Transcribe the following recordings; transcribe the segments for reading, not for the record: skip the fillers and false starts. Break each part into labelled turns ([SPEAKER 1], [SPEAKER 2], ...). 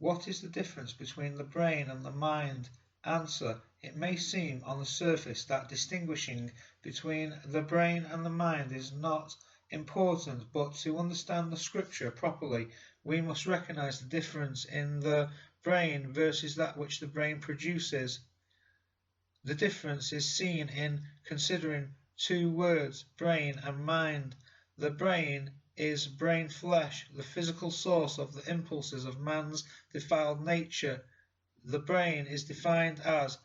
[SPEAKER 1] What is the difference between the brain and the mind? Answer: it may seem on the surface that distinguishing between the brain and the mind is not important, but to understand the scripture properly, we must recognize the difference in the brain versus that which the brain produces. The difference is seen in considering two words, brain and mind. The brain is brain flesh, the physical source of the impulses of man's defiled nature. The brain is defined as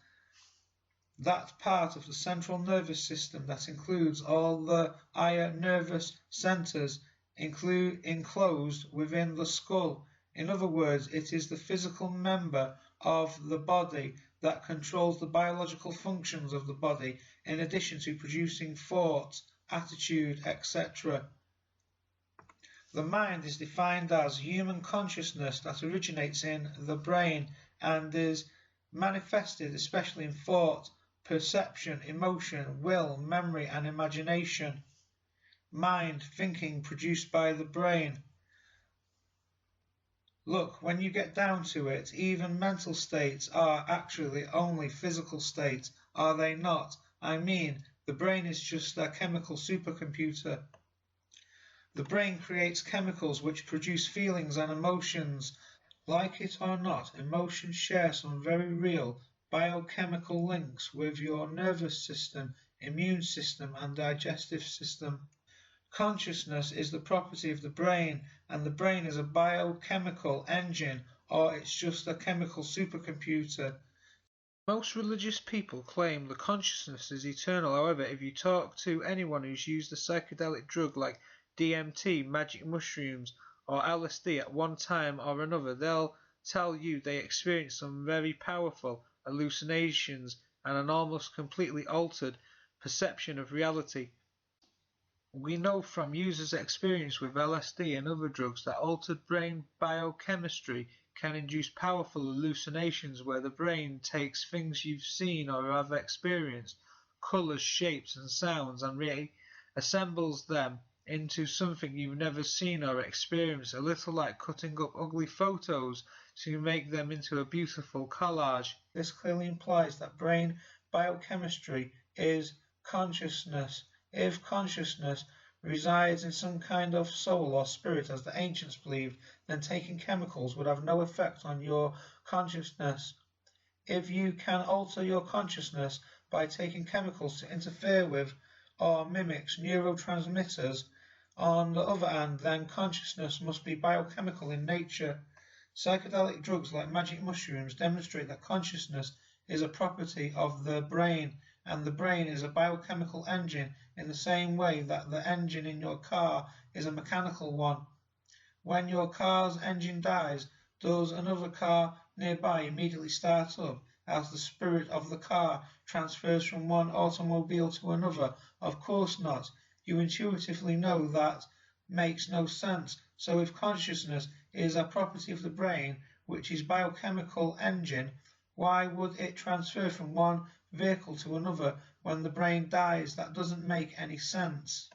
[SPEAKER 1] that part of the central nervous system that includes all the higher nervous centers enclosed within the skull. In other words, it is the physical member of the body that controls the biological functions of the body, in addition to producing thought, attitude, etc. The mind is defined as human consciousness that originates in the brain and is manifested especially in thought, perception, emotion, will, memory, and imagination. Mind, thinking produced by the brain. Look, when you get down to it, even mental states are actually only physical states, are they not? I mean, the brain is just a chemical supercomputer. The brain creates chemicals which produce feelings and emotions. Like it or not, emotions share some very real biochemical links with your nervous system, immune system, and digestive system. Consciousness is the property of the brain, and the brain is a biochemical engine, or it's just a chemical supercomputer. Most religious people claim the consciousness is eternal. However, if you talk to anyone who's used a psychedelic drug like DMT, magic mushrooms, or LSD at one time or another, they'll tell you they experience some very powerful hallucinations and an almost completely altered perception of reality. We know from users' experience with LSD and other drugs that altered brain biochemistry can induce powerful hallucinations where the brain takes things you've seen or have experienced, colours, shapes and sounds, and reassembles them into something you've never seen or experienced, a little like cutting up ugly photos to make them into a beautiful collage. This clearly implies that brain biochemistry is consciousness. If consciousness resides in some kind of soul or spirit, as the ancients believed, then taking chemicals would have no effect on your consciousness. If you can alter your consciousness by taking chemicals to interfere with or mimics neurotransmitters, on the other hand, then consciousness must be biochemical in nature. Psychedelic drugs like magic mushrooms demonstrate that consciousness is a property of the brain, and the brain is a biochemical engine in the same way that the engine in your car is a mechanical one. When your car's engine dies, does another car nearby immediately start up as the spirit of the car transfers from one automobile to another? Of course not. You intuitively know that makes no sense. So if consciousness is a property of the brain, which is biochemical engine, why would it transfer from one vehicle to another when the brain dies? That doesn't make any sense.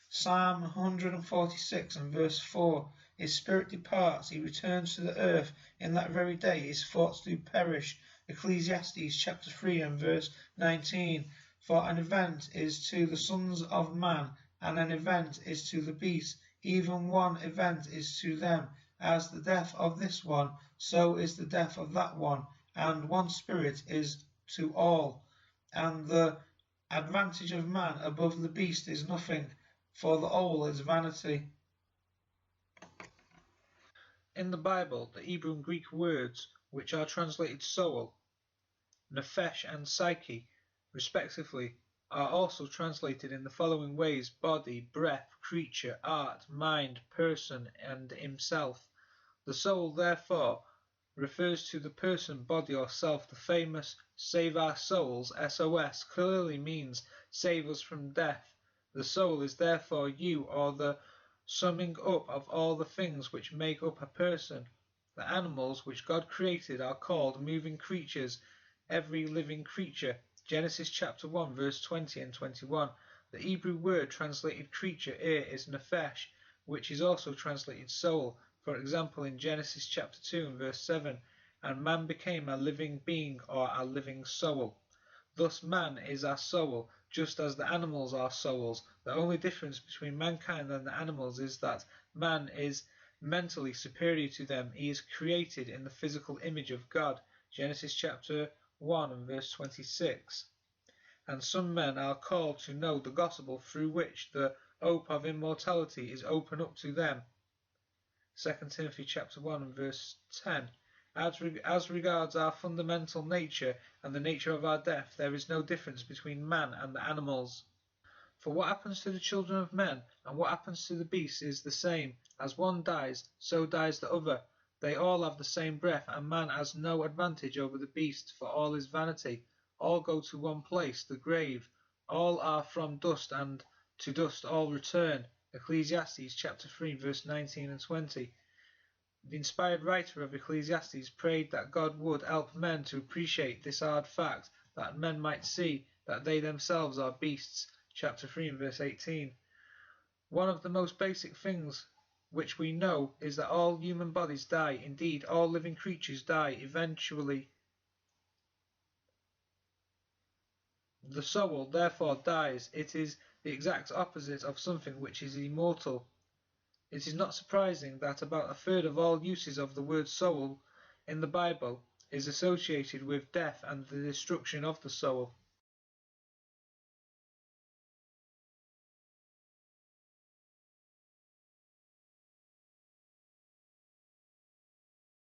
[SPEAKER 1] Psalm 146 and verse 4, his spirit departs, he returns to the earth in that very day, his thoughts do perish. Ecclesiastes chapter 3 and verse 19, for an event is to the sons of man, and an event is to the beast, even one event is to them. As the death of this one, so is the death of that one, and one spirit is to all. And the advantage of man above the beast is nothing, for the whole is vanity. In the Bible, the Hebrew and Greek words, which are translated soul, nephesh and psyche, respectively, are also translated in the following ways: body, breath, creature, art, mind, person, and himself. The soul, therefore, refers to the person, body, or self. The famous Save Our Souls, SOS, clearly means save us from death. The soul is therefore you, or the summing up of all the things which make up a person. The animals which God created are called moving creatures, every living creature. Genesis chapter 1 verse 20 and 21. The Hebrew word translated creature here is nephesh, which is also translated soul. For example, in Genesis chapter 2 and verse 7, and man became a living being or a living soul. Thus man is a soul, just as the animals are souls. The only difference between mankind and the animals is that man is mentally superior to them. He is created in the physical image of God. Genesis chapter 1 and verse 26. And some men are called to know the gospel through which the hope of immortality is opened up to them. 2 Timothy chapter 1 and verse 10. As regards our fundamental nature and the nature of our death, there is no difference between man and the animals. For what happens to the children of men and what happens to the beasts is the same. As one dies, so dies the other. They all have the same breath, and man has no advantage over the beast, for all is vanity. All go to one place, the grave. All are from dust, and to dust all return. Ecclesiastes chapter 3 verse 19 and 20. The inspired writer of Ecclesiastes prayed that God would help men to appreciate this hard fact, that men might see that they themselves are beasts. Chapter 3 and verse 18. One of the most basic things which we know is that all human bodies die. Indeed, all living creatures die eventually. The soul, therefore, dies. It is the exact opposite of something which is immortal. It is not surprising that about a third of all uses of the word soul in the Bible is associated with death and the destruction of the soul.